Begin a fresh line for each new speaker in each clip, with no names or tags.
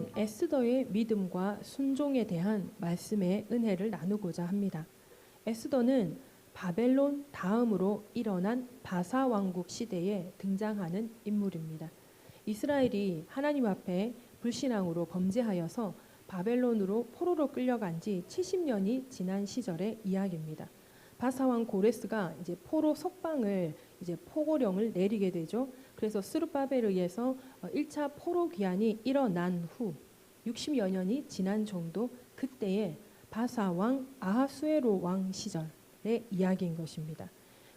오늘은 에스더의 믿음과 순종에 대한 말씀의 은혜를 나누고자 합니다. 에스더는 바벨론 다음으로 일어난 바사 왕국 시대에 등장하는 인물입니다. 이스라엘이 하나님 앞에 불신앙으로 범죄하여서 바벨론으로 포로로 끌려간 지 70년이 지난 시절의 이야기입니다. 바사 왕 고레스가 이제 포로 석방을 이제 포고령을 내리게 되죠. 그래서 스룹바벨에 의해서 1차 포로 귀환이 일어난 후 60여 년이 지난 정도 그때의 바사 왕 아하수에로 왕 시절의 이야기인 것입니다.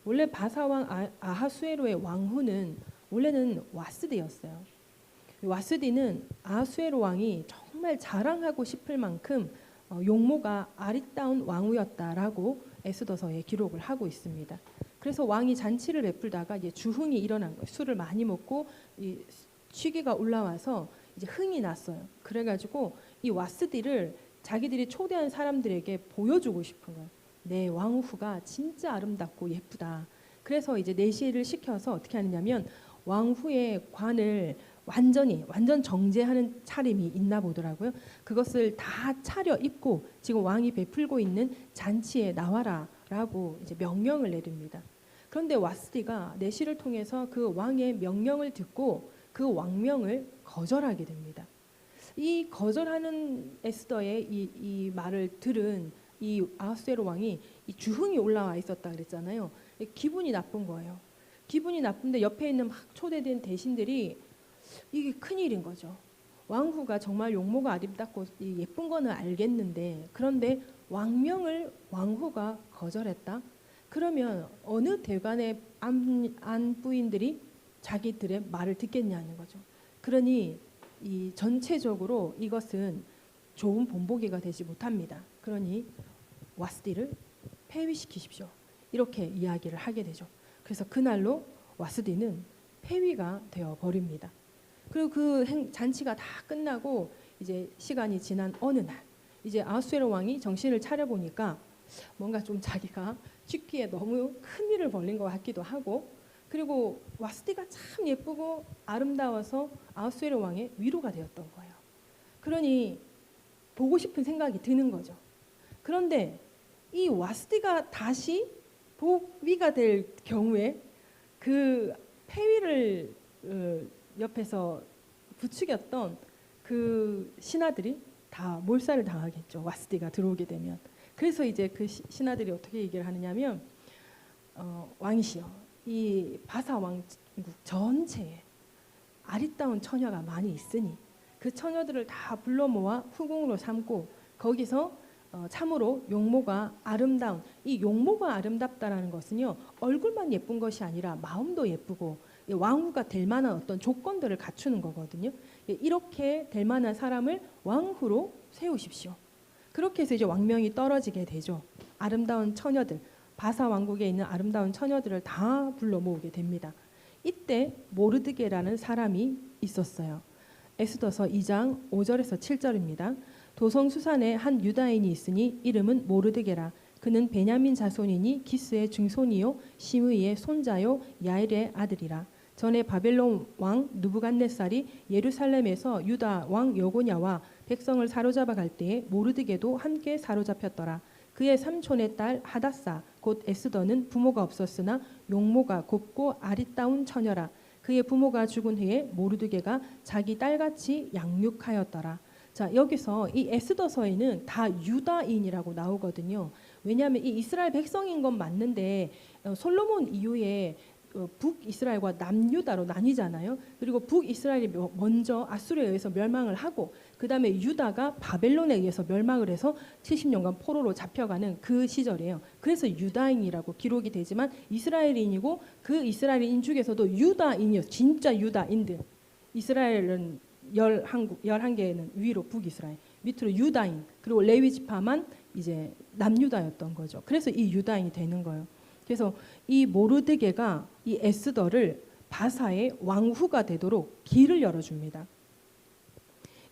원래 바사 왕 아하수에로의 왕후는 원래는 와스디였어요. 와스디는 아하수에로 왕이 정말 자랑하고 싶을 만큼 용모가 아리따운 왕후였다라고 에스더서에 기록을 하고 있습니다. 그래서 왕이 잔치를 베풀다가 이제 주흥이 일어난 거예요. 술을 많이 먹고 이 취기가 올라와서 이제 흥이 났어요. 그래가지고 이 와스디를 자기들이 초대한 사람들에게 보여주고 싶은 거예요. 내 왕후가 진짜 아름답고 예쁘다. 그래서 이제 내시를 시켜서 어떻게 하느냐면 왕후의 관을 완전 정제하는 차림이 있나 보더라고요. 그것을 다 차려 입고 지금 왕이 베풀고 있는 잔치에 나와라라고 이제 명령을 내립니다. 그런데 와스디가 내시를 통해서 그 왕의 명령을 듣고 그 왕명을 거절하게 됩니다. 이 거절하는 에스더의 이 말을 들은 이 아하수에로 왕이 이 주흥이 올라와 있었다 그랬잖아요. 기분이 나쁜 거예요. 기분이 나쁜데 옆에 있는 막 초대된 대신들이 이게 큰일인 거죠. 왕후가 정말 용모가 아름답고 예쁜 거는 알겠는데 그런데 왕명을 왕후가 거절했다? 그러면 어느 대관의 안부인들이 자기들의 말을 듣겠냐는 거죠. 그러니 이 전체적으로 이것은 좋은 본보기가 되지 못합니다. 그러니 와스디를 폐위시키십시오. 이렇게 이야기를 하게 되죠. 그래서 그날로 와스디는 폐위가 되어 버립니다. 그리고 그 잔치가 다 끝나고 이제 시간이 지난 어느 날 이제 아하수에로 왕이 정신을 차려 보니까 뭔가 좀 자기가 취기에 너무 큰 일을 벌린 것 같기도 하고 그리고 와스디가 참 예쁘고 아름다워서 아하수에로 왕의 위로가 되었던 거예요. 그러니 보고 싶은 생각이 드는 거죠. 그런데 이 와스디가 다시 복위가 될 경우에 그 폐위를 옆에서 부추겼던 그 신하들이 다 몰살을 당하겠죠. 와스디가 들어오게 되면. 그래서 이제 그 신하들이 어떻게 얘기를 하느냐면 왕이시여 이 바사 왕국 전체에 아리따운 처녀가 많이 있으니 그 처녀들을 다 불러 모아 후궁으로 삼고 거기서 참으로 용모가 아름다운 이 용모가 아름답다라는 것은요 얼굴만 예쁜 것이 아니라 마음도 예쁘고 왕후가 될 만한 어떤 조건들을 갖추는 거거든요. 이렇게 될 만한 사람을 왕후로 세우십시오. 그렇게 해서 이제 왕명이 떨어지게 되죠. 아름다운 처녀들, 바사 왕국에 있는 아름다운 처녀들을 다 불러 모으게 됩니다. 이때 모르드게라는 사람이 있었어요. 에스더서 2장 5절에서 7절입니다. 도성수산에 한 유다인이 있으니 이름은 모르드게라. 그는 베냐민 자손이니 기스의 증손이요 시므이의 손자요 야일의 아들이라. 전에 바벨론 왕 느부갓네살이 예루살렘에서 유다 왕 여고냐와 백성을 사로잡아 갈 때에 모르드게도 함께 사로잡혔더라. 그의 삼촌의 딸 하닷사 곧 에스더는 부모가 없었으나 용모가 곱고 아리따운 처녀라. 그의 부모가 죽은 후에 모르드게가 자기 딸같이 양육하였더라. 자, 여기서 이 에스더서에는 다 유다인이라고 나오거든요. 왜냐하면 이 이스라엘 백성인 건 맞는데 솔로몬 이후에 북이스라엘과 남유다로 나뉘잖아요. 그리고 북이스라엘이 먼저 아수르에 의해서 멸망을 하고 그 다음에 유다가 바벨론에 의해서 멸망을 해서 70년간 포로로 잡혀가는 그 시절이에요. 그래서 유다인이라고 기록이 되지만 이스라엘인이고 그 이스라엘인 중에서도 유다인이요. 진짜 유다인들. 이스라엘은 11개는 위로 북이스라엘, 밑으로 유다인, 그리고 레위 지파만 이제 남유다였던 거죠. 그래서 이 유다인이 되는 거예요. 그래서 이 모르드게가 이 에스더를 바사의 왕후가 되도록 길을 열어줍니다.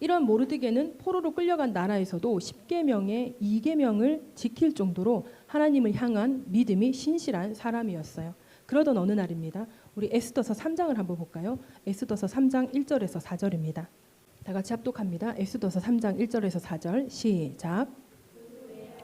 이런 모르드게는 포로로 끌려간 나라에서도 10계명의 2계명을 지킬 정도로 하나님을 향한 믿음이 신실한 사람이었어요. 그러던 어느 날입니다. 우리 에스더서 3장을 한번 볼까요? 에스더서 3장 1절에서 4절입니다. 다 같이 합독합니다. 엑소더서 3장 1절에서 4절 시작.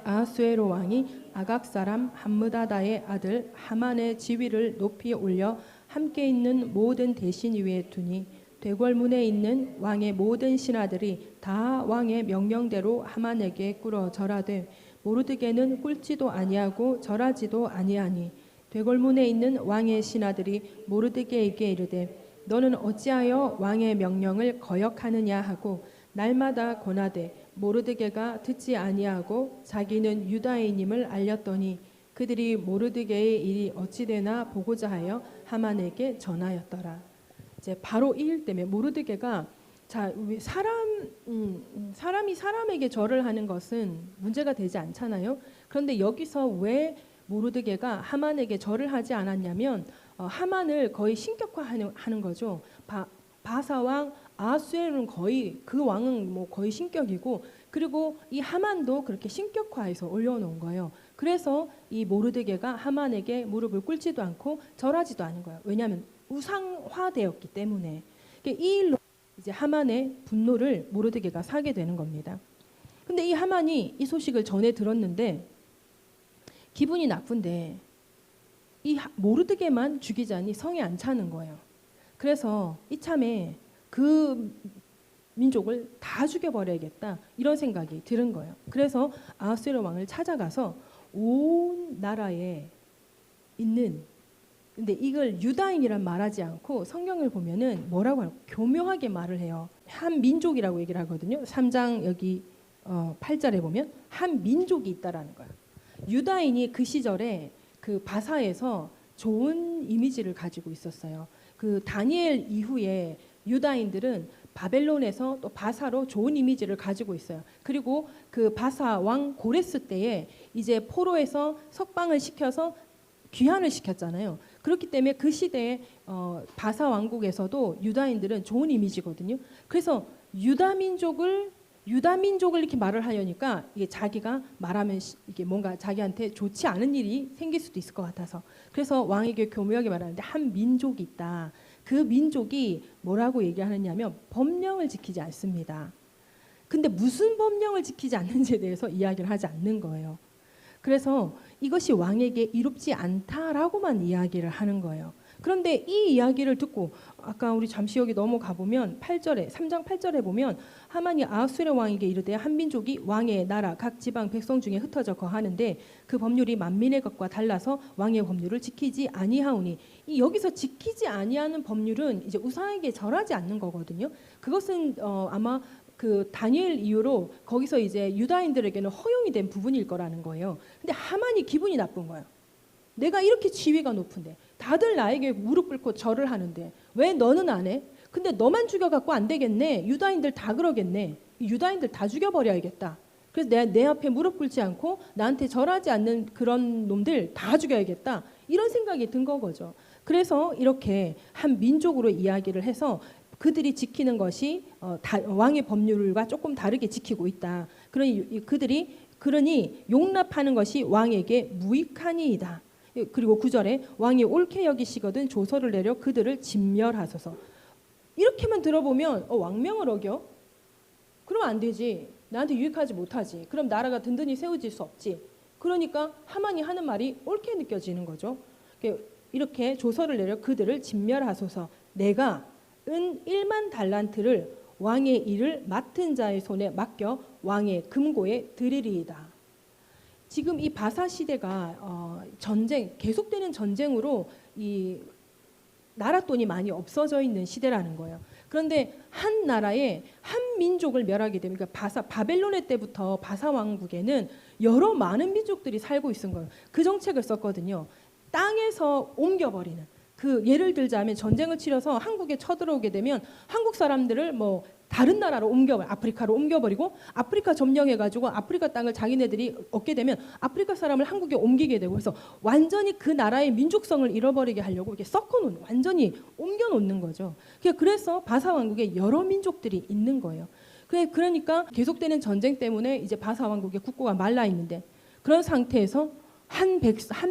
아하수에로 왕이 아각 사람 함므다다의 아들 하만의 지위를 높이 올려 함께 있는 모든 대신 위에 두니 되궐문에 있는 왕의 모든 신하들이 다 왕의 명령대로 하만에게 꿇어 절하되 모르드게는 꿇지도 아니하고 절하지도 아니하니 되궐문에 있는 왕의 신하들이 모르드게에게 이르되 너는 어찌하여 왕의 명령을 거역하느냐 하고 날마다 권하되 모르드게가 듣지 아니하고 자기는 유다인임을 알렸더니 그들이 모르드게의 일이 어찌되나 보고자 하여 하만에게 전하였더라. 이제 바로 이 일 때문에 모르드게가 사람이 사람에게 절을 하는 것은 문제가 되지 않잖아요. 그런데 여기서 왜 모르드게가 하만에게 절을 하지 않았냐면 하만을 거의 신격화하는 거죠. 바사왕 아하수에로는 거의 그 왕은 뭐 거의 신격이고 그리고 이 하만도 그렇게 신격화해서 올려놓은 거예요. 그래서 이 모르드게가 하만에게 무릎을 꿇지도 않고 절하지도 않은 거예요. 왜냐하면 우상화되었기 때문에. 이 일로 이제 하만의 분노를 모르드게가 사게 되는 겁니다. 근데 이 하만이 이 소식을 전해 들었는데 기분이 나쁜데 이 모르드게만 죽이자니 성에 안 차는 거예요. 그래서 이참에 그 민족을 다 죽여버려야겠다 이런 생각이 드는 거예요. 그래서 아하수에로 왕을 찾아가서 온 나라에 있는 근데 이걸 유다인이란 말하지 않고 성경을 보면은 뭐라고 하고 교묘하게 말을 해요. 한 민족이라고 얘기를 하거든요. 3장 여기 8절에 보면 한 민족이 있다라는 거예요. 유다인이 그 시절에 그 바사에서 좋은 이미지를 가지고 있었어요. 그 다니엘 이후에 유다인들은 바벨론에서 또 바사로 좋은 이미지를 가지고 있어요. 그리고 그 바사 왕 고레스 때에 이제 포로에서 석방을 시켜서 귀환을 시켰잖아요. 그렇기 때문에 그 시대에 바사 왕국에서도 유다인들은 좋은 이미지거든요. 그래서 유다 민족을 이렇게 말을 하려니까 이게 자기가 말하면 이게 뭔가 자기한테 좋지 않은 일이 생길 수도 있을 것 같아서 그래서 왕에게 교묘하게 말하는데 한 민족이 있다. 그 민족이 뭐라고 얘기하느냐면 법령을 지키지 않습니다. 근데 무슨 법령을 지키지 않는지에 대해서 이야기를 하지 않는 거예요. 그래서 이것이 왕에게 이롭지 않다라고만 이야기를 하는 거예요. 그런데 이 이야기를 듣고 아까 우리 잠시 여기 넘어가 보면 3장 8절에 보면 하만이 아하수에로 왕에게 이르되 한 민족이 왕의 나라 각 지방 백성 중에 흩어져 거하는데 그 법률이 만민의 것과 달라서 왕의 법률을 지키지 아니하오니 이 여기서 지키지 아니하는 법률은 이제 우상에게 절하지 않는 거거든요. 그것은 아마 그 다니엘 이후로 거기서 이제 유다인들에게는 허용이 된 부분일 거라는 거예요. 근데 하만이 기분이 나쁜 거예요. 내가 이렇게 지위가 높은데 다들 나에게 무릎 꿇고 절을 하는데 왜 너는 안 해? 근데 너만 죽여갖고 안 되겠네. 유다인들 다 그러겠네. 유다인들 다 죽여버려야겠다. 그래서 내 앞에 무릎 꿇지 않고 나한테 절하지 않는 그런 놈들 다 죽여야겠다. 이런 생각이 든 거죠. 그래서 이렇게 한 민족으로 이야기를 해서 그들이 지키는 것이 왕의 법률과 조금 다르게 지키고 있다. 그러니 용납하는 것이 왕에게 무익하니이다. 그리고 9절에 왕이 옳게 여기시거든 조서를 내려 그들을 진멸하소서. 이렇게만 들어보면 왕명을 어겨? 그러면 안 되지. 나한테 유익하지 못하지. 그럼 나라가 든든히 세워질 수 없지. 그러니까 하만이 하는 말이 옳게 느껴지는 거죠. 이렇게 조서를 내려 그들을 진멸하소서. 내가 은 1만 달란트를 왕의 일을 맡은 자의 손에 맡겨 왕의 금고에 드리리이다. 지금 이 바사 시대가 계속되는 전쟁으로 이 나라 돈이 많이 없어져 있는 시대라는 거예요. 그런데 한 나라에 한 민족을 멸하게 되면 그러니까 바벨론의 때부터 바사 왕국에는 여러 많은 민족들이 살고 있은 거예요. 그 정책을 썼거든요. 땅에서 옮겨버리는. 그 예를 들자면 전쟁을 치러서 한국에 쳐들어오게 되면 한국 사람들을 뭐 다른 나라로 아프리카로 옮겨버리고 아프리카 점령해가지고 아프리카 땅을 자기네들이 얻게 되면 아프리카 사람을 한국에 옮기게 되고 그래서 완전히 그 나라의 민족성을 잃어버리게 하려고 이렇게 섞어놓는 완전히 옮겨놓는 거죠. 그래서 바사 왕국에 여러 민족들이 있는 거예요. 그러니까 계속되는 전쟁 때문에 이제 바사 왕국의 국고가 말라 있는데 그런 상태에서 한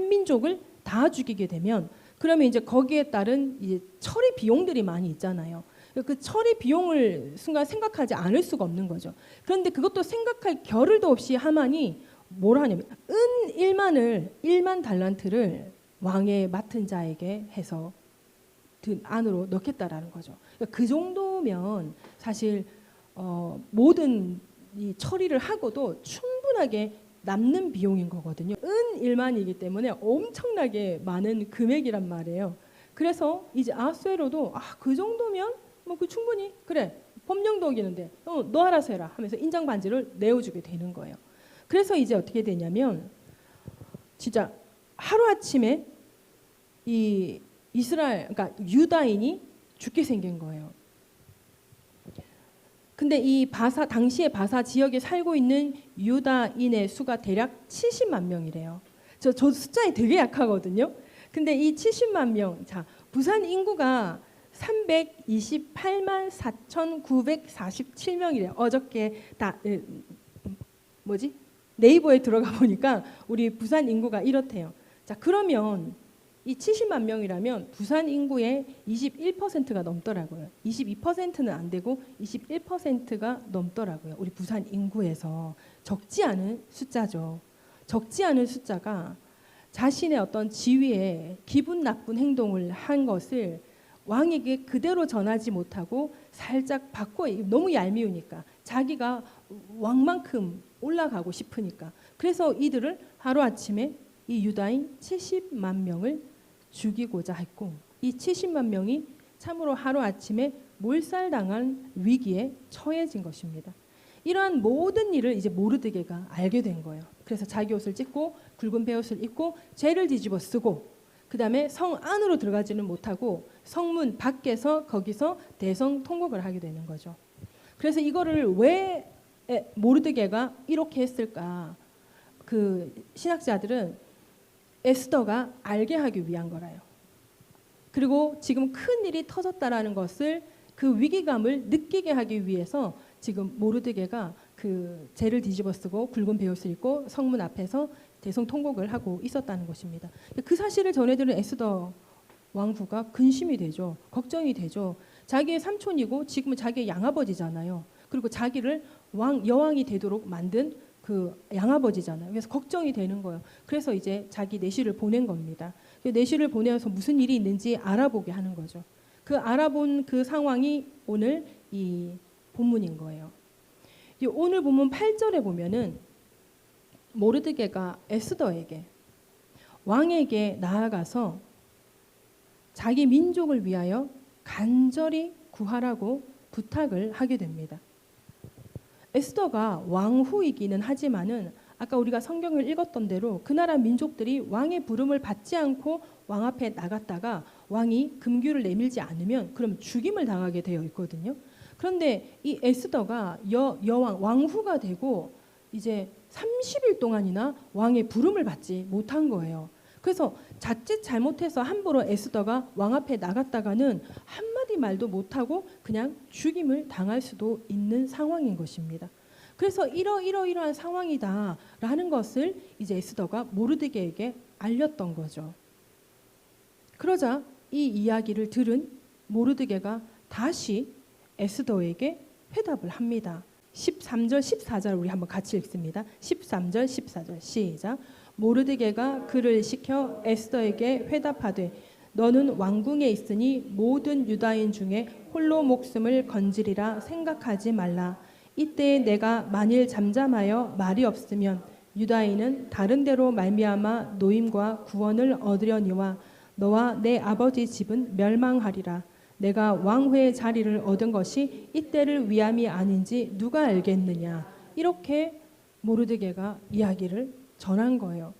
민족을 다 죽이게 되면 그러면 이제 거기에 따른 이제 처리 비용들이 많이 있잖아요. 그 처리 비용을 순간 생각하지 않을 수가 없는 거죠. 그런데 그것도 생각할 겨를도 없이 하만이 뭘 하냐면 은 1만 달란트를 왕의 맡은 자에게 해서 든 안으로 넣겠다라는 거죠. 그러니까 그 정도면 사실 모든 이 처리를 하고도 충분하게 남는 비용인 거거든요. 은 1만이기 때문에 엄청나게 많은 금액이란 말이에요. 그래서 이제 아수에로도 그 정도면 뭐 그 충분히 그래 법령도 어기는데 너 알아서 해라 하면서 인장 반지를 내어주게 되는 거예요. 그래서 이제 어떻게 되냐면 진짜 하루아침에 이 이스라엘 그러니까 유다인이 죽게 생긴 거예요. 근데 이 당시에 바사 지역에 살고 있는 유다인의 수가 대략 70만 명이래요. 저 숫자에 되게 약하거든요. 근데 이 70만 명, 자 부산 인구가 328만 4,947명이래요. 어저께 네이버에 들어가 보니까 우리 부산 인구가 이렇대요. 자 그러면 이 70만 명이라면 부산 인구의 21%가 넘더라고요. 22%는 안 되고 21%가 넘더라고요. 우리 부산 인구에서 적지 않은 숫자죠. 적지 않은 숫자가 자신의 어떤 지위에 기분 나쁜 행동을 한 것을 왕에게 그대로 전하지 못하고 살짝 바꿔 너무 얄미우니까 자기가 왕만큼 올라가고 싶으니까 그래서 이들을 하루아침에 이 유다인 70만 명을 죽이고자 했고 이 70만 명이 참으로 하루아침에 몰살당한 위기에 처해진 것입니다. 이러한 모든 일을 이제 모르드게가 알게 된 거예요. 그래서 자기 옷을 찢고 굵은 베옷을 입고 죄를 뒤집어 쓰고 그 다음에 성 안으로 들어가지는 못하고 성문 밖에서 거기서 대성 통곡을 하게 되는 거죠. 그래서 이거를 왜 모르드게가 이렇게 했을까? 그 신학자들은 에스더가 알게 하기 위한 거라요. 그리고 지금 큰 일이 터졌다라는 것을 그 위기감을 느끼게 하기 위해서 지금 모르드게가 그 죄를 뒤집어쓰고 굵은 베옷을 입고 성문 앞에서 대성통곡을 하고 있었다는 것입니다. 그 사실을 전해들은 에스더 왕후가 근심이 되죠. 걱정이 되죠. 자기의 삼촌이고 지금은 자기의 양아버지잖아요. 그리고 자기를 여왕이 되도록 만든 그 양아버지잖아요. 그래서 걱정이 되는 거예요. 그래서 이제 자기 내시를 보낸 겁니다. 내시를 보내서 무슨 일이 있는지 알아보게 하는 거죠. 그 알아본 그 상황이 오늘 이 본문인 거예요. 오늘 본문 8절에 보면은 모르드게가 에스더에게 왕에게 나아가서 자기 민족을 위하여 간절히 구하라고 부탁을 하게 됩니다. 에스더가 왕후이기는 하지만은 아까 우리가 성경을 읽었던 대로 그 나라 민족들이 왕의 부름을 받지 않고 왕 앞에 나갔다가 왕이 금규를 내밀지 않으면 그럼 죽임을 당하게 되어 있거든요. 그런데 이 에스더가 왕후가 되고 이제 30일 동안이나 왕의 부름을 받지 못한 거예요. 그래서 자칫 잘못해서 함부로 에스더가 왕 앞에 나갔다가는 한마디 말도 못하고 그냥 죽임을 당할 수도 있는 상황인 것입니다. 그래서 이러한 상황이다라는 것을 이제 에스더가 모르드게에게 알렸던 거죠. 그러자 이 이야기를 들은 모르드게가 다시 에스더에게 회답을 합니다. 13절 14절 우리 한번 같이 읽습니다. 13절 14절 시작. 모르드게가 그를 시켜 에스더에게 회답하되 너는 왕궁에 있으니 모든 유다인 중에 홀로 목숨을 건지리라 생각하지 말라. 이때 내가 만일 잠잠하여 말이 없으면 유다인은 다른 데로 말미암아 노임과 구원을 얻으려니와 너와 내 아버지 집은 멸망하리라. 내가 왕후의 자리를 얻은 것이 이때를 위함이 아닌지 누가 알겠느냐. 이렇게 모르드게가 이야기를 전한 거예요.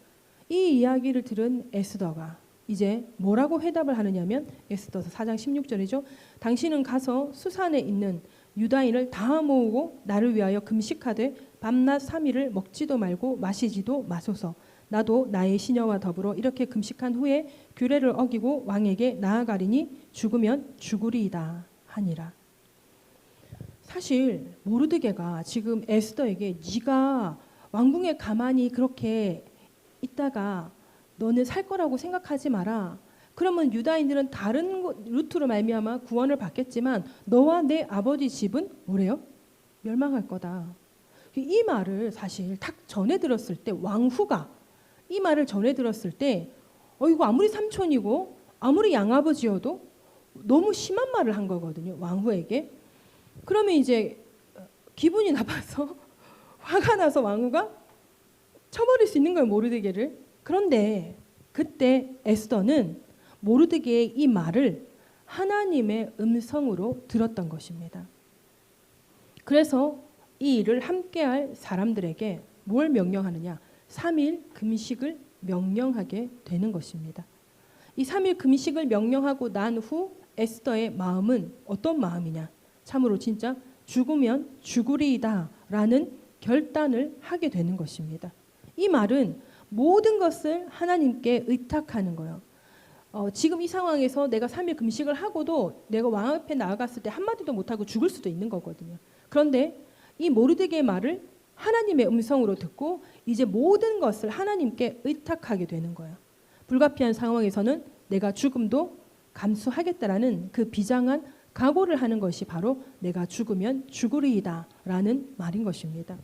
이 이야기를 들은 에스더가 이제 뭐라고 회답을 하느냐면 에스더서 4장 16절이죠. 당신은 가서 수산에 있는 유다인을 다 모으고 나를 위하여 금식하되 밤낮 3일을 먹지도 말고 마시지도 마소서. 나도 나의 시녀와 더불어 이렇게 금식한 후에 규례를 어기고 왕에게 나아가리니 죽으면 죽으리이다 하니라. 사실 모르드게가 지금 에스더에게 네가 왕궁에 가만히 그렇게 있다가 너는 살 거라고 생각하지 마라. 그러면 유다인들은 다른 루트로 말미암아 구원을 받겠지만 너와 내 아버지 집은 뭐래요? 멸망할 거다. 이 말을 사실 딱 전해 들었을 때 왕후가 이 말을 전해 들었을 때 이거 아무리 삼촌이고 아무리 양아버지여도 너무 심한 말을 한 거거든요. 왕후에게. 그러면 이제 기분이 나빠서 화가 나서 왕후가 쳐버릴 수 있는 거예요. 모르드게를. 그런데 그때 에스더는 모르드게의 이 말을 하나님의 음성으로 들었던 것입니다. 그래서 이 일을 함께할 사람들에게 뭘 명령하느냐? 3일 금식을 명령하게 되는 것입니다. 이 3일 금식을 명령하고 난 후 에스더의 마음은 어떤 마음이냐? 참으로 진짜 죽으면 죽으리이다 라는 결단을 하게 되는 것입니다. 이 말은 모든 것을 하나님께 의탁하는 거예요. 지금 이 상황에서 내가 3일 금식을 하고도 내가 왕 앞에 나아갔을 때 한마디도 못하고 죽을 수도 있는 거거든요. 그런데 이 모르드게의 말을 하나님의 음성으로 듣고 이제 모든 것을 하나님께 의탁하게 되는 거예요. 불가피한 상황에서는 내가 죽음도 감수하겠다라는 그 비장한 각오를 하는 것이 바로 내가 죽으면 죽으리이다 라는 말인 것입니다.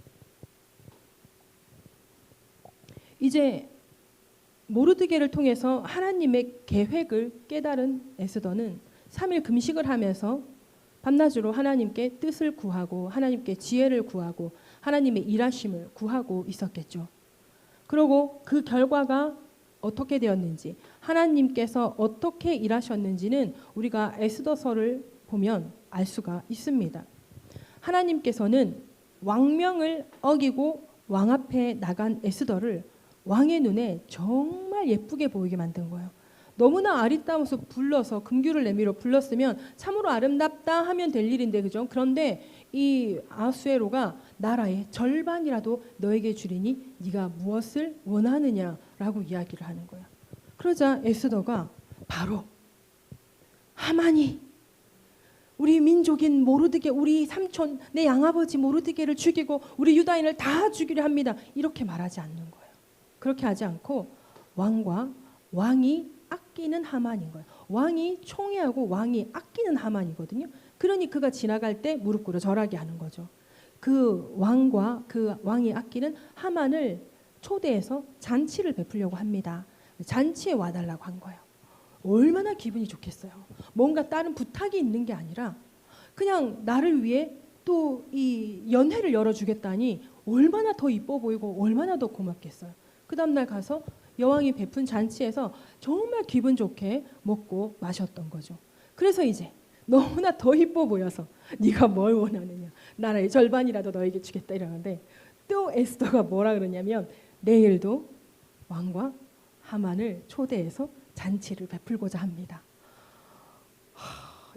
이제 모르드게를 통해서 하나님의 계획을 깨달은 에스더는 3일 금식을 하면서 밤낮으로 하나님께 뜻을 구하고 하나님께 지혜를 구하고 하나님의 일하심을 구하고 있었겠죠. 그리고 그 결과가 어떻게 되었는지 하나님께서 어떻게 일하셨는지는 우리가 에스더서를 보면 알 수가 있습니다. 하나님께서는 왕명을 어기고 왕 앞에 나간 에스더를 왕의 눈에 정말 예쁘게 보이게 만든 거예요. 너무나 아리따워서 불러서 금규를 내밀어 불렀으면 참으로 아름답다 하면 될 일인데 그죠? 그런데 이 아수에로가 나라의 절반이라도 너에게 주리니 네가 무엇을 원하느냐라고 이야기를 하는 거야. 그러자 에스더가 바로 하만이 우리 민족인 모르드게 우리 삼촌 내 양아버지 모르드게를 죽이고 우리 유다인을 다 죽이려 합니다. 이렇게 말하지 않는 거예요. 그렇게 하지 않고 왕이 아끼는 하만인 거예요. 왕이 총애하고 왕이 아끼는 하만이거든요. 그러니 그가 지나갈 때 무릎 꿇어 절하게 하는 거죠. 그 왕과 그 왕이 아끼는 하만을 초대해서 잔치를 베풀려고 합니다. 잔치에 와달라고 한 거예요. 얼마나 기분이 좋겠어요. 뭔가 다른 부탁이 있는 게 아니라 그냥 나를 위해 또 이 연회를 열어주겠다니 얼마나 더 이뻐 보이고 얼마나 더 고맙겠어요. 그 다음날 가서 여왕이 베푼 잔치에서 정말 기분 좋게 먹고 마셨던 거죠. 그래서 이제 너무나 더 이뻐 보여서 네가 뭘 원하느냐 나라의 절반이라도 너에게 주겠다 이러는데 또 에스더가 뭐라 그러냐면 내일도 왕과 하만을 초대해서 잔치를 베풀고자 합니다.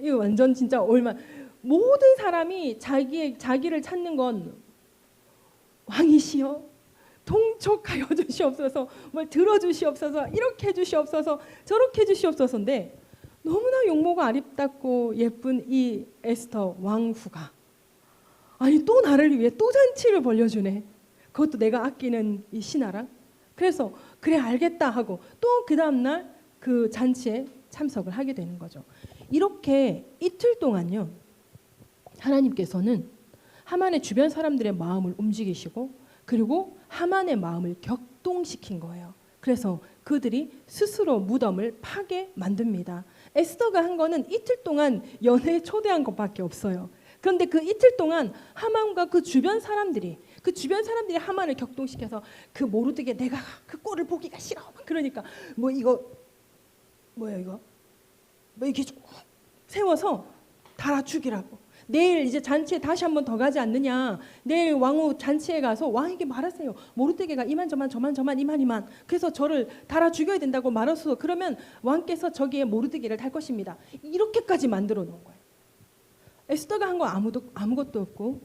이거 완전 진짜 모든 사람이 자기를 찾는 건 왕이시여 통촉하여 주시옵소서 뭘 들어주시옵소서 이렇게 해주시옵소서 저렇게 해주시옵소서인데 너무나 용모가 아름답고 예쁜 이 에스더 왕후가 아니 또 나를 위해 또 잔치를 벌려주네. 그것도 내가 아끼는 이 신하랑. 그래서 그래 알겠다 하고 또 그 다음날 그 잔치에 참석을 하게 되는 거죠. 이렇게 이틀 동안요 하나님께서는 하만의 주변 사람들의 마음을 움직이시고 그리고 하만의 마음을 격동시킨 거예요. 그래서 그들이 스스로 무덤을 파게 만듭니다. 에스더가 한 거는 이틀 동안 연회에 초대한 것밖에 없어요. 그런데 그 이틀 동안 하만과 그 주변 사람들이 하만을 격동시켜서 그 모르드게 내가 그 꼴을 보기가 싫어. 그러니까 뭐 이거 뭐야 이거 뭐 이렇게 쭉 세워서 달아 죽이라고. 내일 이제 잔치에 다시 한 번 더 가지 않느냐. 내일 왕후 잔치에 가서 왕에게 말하세요. 모르드게가 이만저만 저만 이만 그래서 저를 달아 죽여야 된다고 말해서 그러면 왕께서 저기에 모르드게를 달 것입니다. 이렇게까지 만들어 놓은 거예요. 에스더가 한 거 아무것도 없고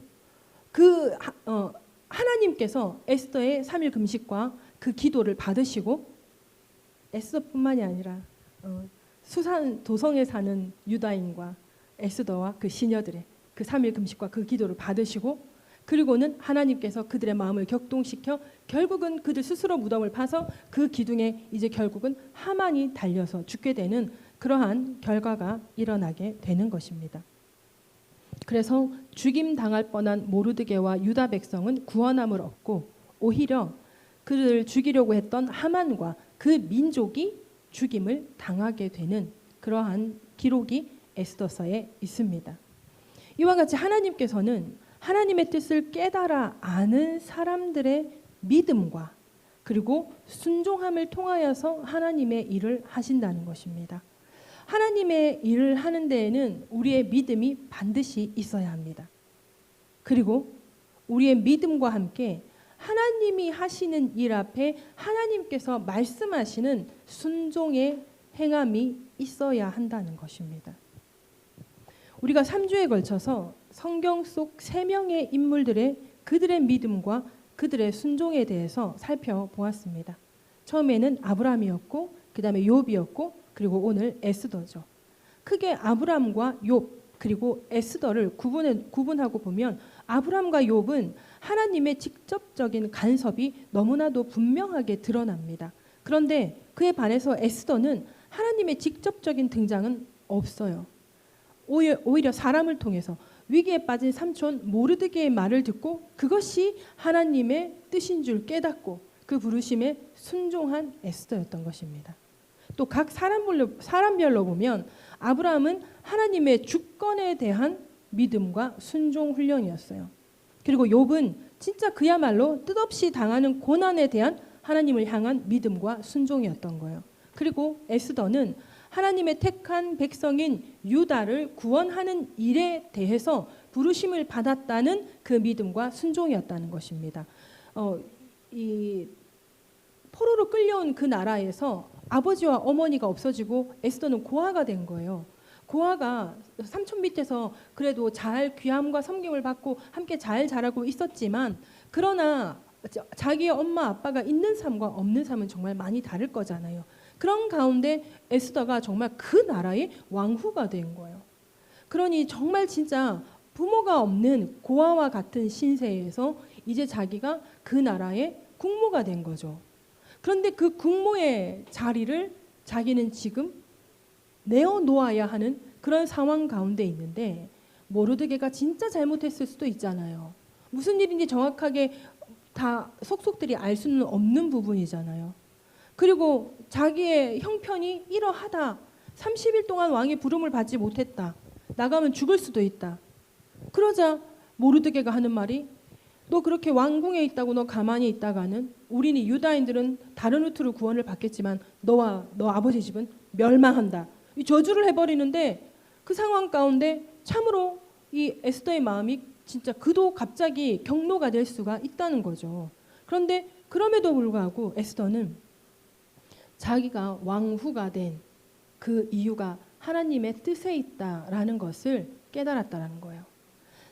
하나님께서 에스더의 3일 금식과 그 기도를 받으시고 에스더뿐만이 아니라 수산 도성에 사는 유다인과 에스더와 그 시녀들의 그 3일 금식과 그 기도를 받으시고 그리고는 하나님께서 그들의 마음을 격동시켜 결국은 그들 스스로 무덤을 파서 그 기둥에 이제 결국은 하만이 달려서 죽게 되는 그러한 결과가 일어나게 되는 것입니다. 그래서 죽임 당할 뻔한 모르드게와 유다 백성은 구원함을 얻고 오히려 그를 죽이려고 했던 하만과 그 민족이 죽임을 당하게 되는 그러한 기록이 에스더서에 있습니다. 이와 같이 하나님께서는 하나님의 뜻을 깨달아 아는 사람들의 믿음과 그리고 순종함을 통하여서 하나님의 일을 하신다는 것입니다. 하나님의 일을 하는 데에는 우리의 믿음이 반드시 있어야 합니다. 그리고 우리의 믿음과 함께 하나님이 하시는 일 앞에 하나님께서 말씀하시는 순종의 행함이 있어야 한다는 것입니다. 우리가 3주에 걸쳐서 성경 속 3명의 인물들의 그들의 믿음과 그들의 순종에 대해서 살펴보았습니다. 처음에는 아브라함이었고 그 다음에 욥이었고 그리고 오늘 에스더죠. 크게 아브라함과 욥 그리고 에스더를 구분하고 보면 아브라함과 욥은 하나님의 직접적인 간섭이 너무나도 분명하게 드러납니다. 그런데 그에 반해서 에스더는 하나님의 직접적인 등장은 없어요. 오히려 사람을 통해서 위기에 빠진 삼촌 모르드게의 말을 듣고 그것이 하나님의 뜻인 줄 깨닫고 그 부르심에 순종한 에스더였던 것입니다. 또 각 사람별로 보면 아브라함은 하나님의 주권에 대한 믿음과 순종 훈련이었어요. 그리고 욥은 진짜 그야말로 뜻없이 당하는 고난에 대한 하나님을 향한 믿음과 순종이었던 거예요. 그리고 에스더는 하나님의 택한 백성인 유다를 구원하는 일에 대해서 부르심을 받았다는 그 믿음과 순종이었다는 것입니다. 이 포로로 끌려온 그 나라에서 아버지와 어머니가 없어지고 에스더는 고아가 된 거예요. 고아가 삼촌 밑에서 그래도 잘 귀함과 섬김을 받고 함께 잘 자라고 있었지만 그러나 자기의 엄마 아빠가 있는 삶과 없는 삶은 정말 많이 다를 거잖아요. 그런 가운데 에스더가 정말 그 나라의 왕후가 된 거예요. 그러니 정말 진짜 부모가 없는 고아와 같은 신세에서 이제 자기가 그 나라의 국모가 된 거죠. 그런데 그 국모의 자리를 자기는 지금 내어놓아야 하는 그런 상황 가운데 있는데 모르드게가 진짜 잘못했을 수도 있잖아요. 무슨 일인지 정확하게 다 속속들이 알 수는 없는 부분이잖아요. 그리고 자기의 형편이 이러하다. 30일 동안 왕의 부름을 받지 못했다. 나가면 죽을 수도 있다. 그러자 모르드게가 하는 말이 너 그렇게 왕궁에 있다고 너 가만히 있다가는 우리는 유다인들은 다른 루트로 구원을 받겠지만 너와 너 아버지 집은 멸망한다. 이 저주를 해버리는데 그 상황 가운데 참으로 이 에스더의 마음이 진짜 그도 갑자기 경로가 될 수가 있다는 거죠. 그런데 그럼에도 불구하고 에스더는 자기가 왕후가 된 그 이유가 하나님의 뜻에 있다라는 것을 깨달았다는 거예요.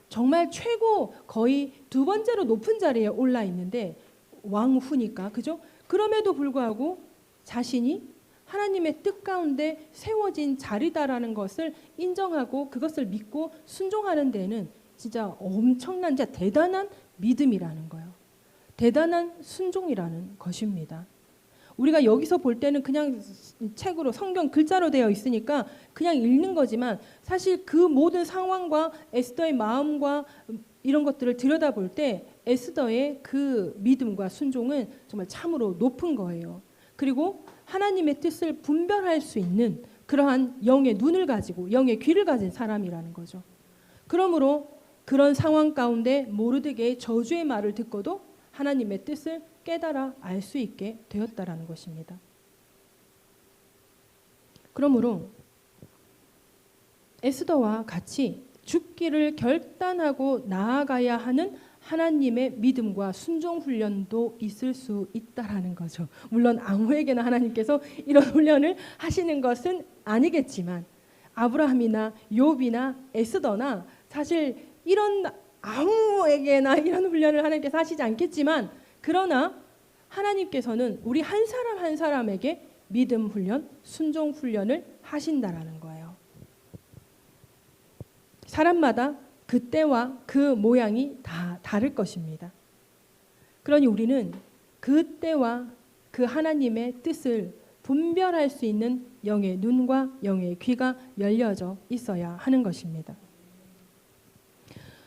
정말 최고 거의 2번째로 높은 자리에 올라 있는데 왕후니까 그죠? 그럼에도 불구하고 자신이 하나님의 뜻 가운데 세워진 자리다라는 것을 인정하고 그것을 믿고 순종하는 데는 진짜 엄청난 진짜 대단한 믿음이라는 거예요. 대단한 순종이라는 것입니다. 우리가 여기서 볼 때는 그냥 책으로 성경 글자로 되어 있으니까 그냥 읽는 거지만 사실 그 모든 상황과 에스더의 마음과 이런 것들을 들여다볼 때 에스더의 그 믿음과 순종은 정말 참으로 높은 거예요. 그리고 하나님의 뜻을 분별할 수 있는 그러한 영의 눈을 가지고 영의 귀를 가진 사람이라는 거죠. 그러므로 그런 상황 가운데 모르드게의 저주의 말을 듣고도 하나님의 뜻을 깨달아 알 수 있게 되었다라는 것입니다. 그러므로 에스더와 같이 죽기를 결단하고 나아가야 하는 하나님의 믿음과 순종 훈련도 있을 수 있다라는 거죠. 물론 아무에게나 하나님께서 이런 훈련을 하시는 것은 아니겠지만 아브라함이나 욥이나 에스더나 사실 이런 아무에게나 이런 훈련을 하나님께서 하시지 않겠지만 그러나 하나님께서는 우리 한 사람 한 사람에게 믿음 훈련, 순종 훈련을 하신다라는 거예요. 사람마다 그때와 그 모양이 다 다를 것입니다. 그러니 우리는 그때와 그 하나님의 뜻을 분별할 수 있는 영의 눈과 영의 귀가 열려져 있어야 하는 것입니다.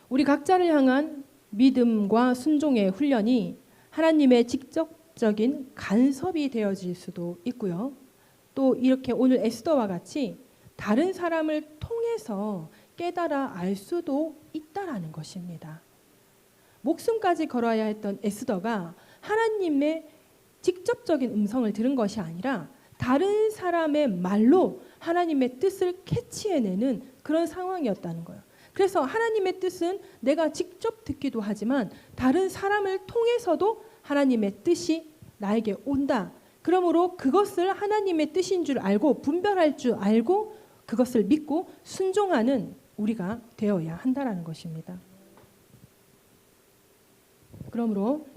우리 각자를 향한 믿음과 순종의 훈련이 하나님의 직접적인 간섭이 되어질 수도 있고요. 또 이렇게 오늘 에스더와 같이 다른 사람을 통해서 깨달아 알 수도 있다라는 것입니다. 목숨까지 걸어야 했던 에스더가 하나님의 직접적인 음성을 들은 것이 아니라 다른 사람의 말로 하나님의 뜻을 캐치해내는 그런 상황이었다는 거예요. 그래서 하나님의 뜻은 내가 직접 듣기도 하지만 다른 사람을 통해서도 하나님의 뜻이 나에게 온다. 그러므로 그것을 하나님의 뜻인 줄 알고 분별할 줄 알고 그것을 믿고 순종하는 우리가 되어야 한다라는 것입니다. 그러므로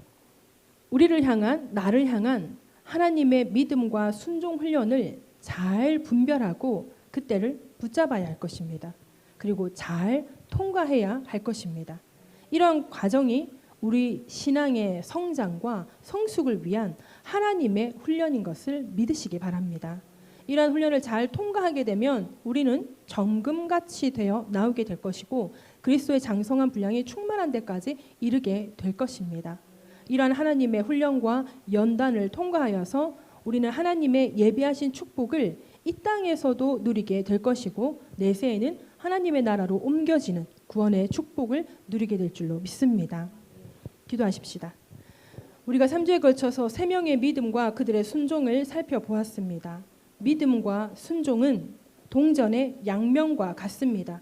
우리를 향한 나를 향한 하나님의 믿음과 순종 훈련을 잘 분별하고 그때를 붙잡아야 할 것입니다. 그리고 잘 통과해야 할 것입니다. 이러한 과정이 우리 신앙의 성장과 성숙을 위한 하나님의 훈련인 것을 믿으시기 바랍니다. 이러한 훈련을 잘 통과하게 되면 우리는 정금같이 되어 나오게 될 것이고 그리스도의 장성한 분량이 충만한 데까지 이르게 될 것입니다. 이러한 하나님의 훈련과 연단을 통과하여서 우리는 하나님의 예비하신 축복을 이 땅에서도 누리게 될 것이고 내세에는 하나님의 나라로 옮겨지는 구원의 축복을 누리게 될 줄로 믿습니다. 기도하십시다. 우리가 3주에 걸쳐서 3명의 믿음과 그들의 순종을 살펴보았습니다. 믿음과 순종은 동전의 양면과 같습니다.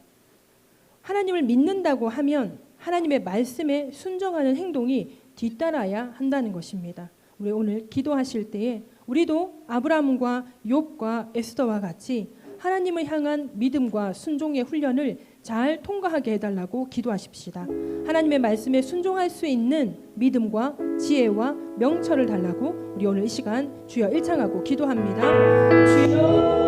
하나님을 믿는다고 하면 하나님의 말씀에 순종하는 행동이 뒤따라야 한다는 것입니다. 우리 오늘 기도하실 때에 우리도 아브라함과 욥과 에스더와 같이 하나님을 향한 믿음과 순종의 훈련을 잘 통과하게 해달라고 기도하십시다. 하나님의 말씀에 순종할 수 있는 믿음과 지혜와 명철을 달라고 우리 오늘 이 시간 주여 일창하고 기도합니다. 주여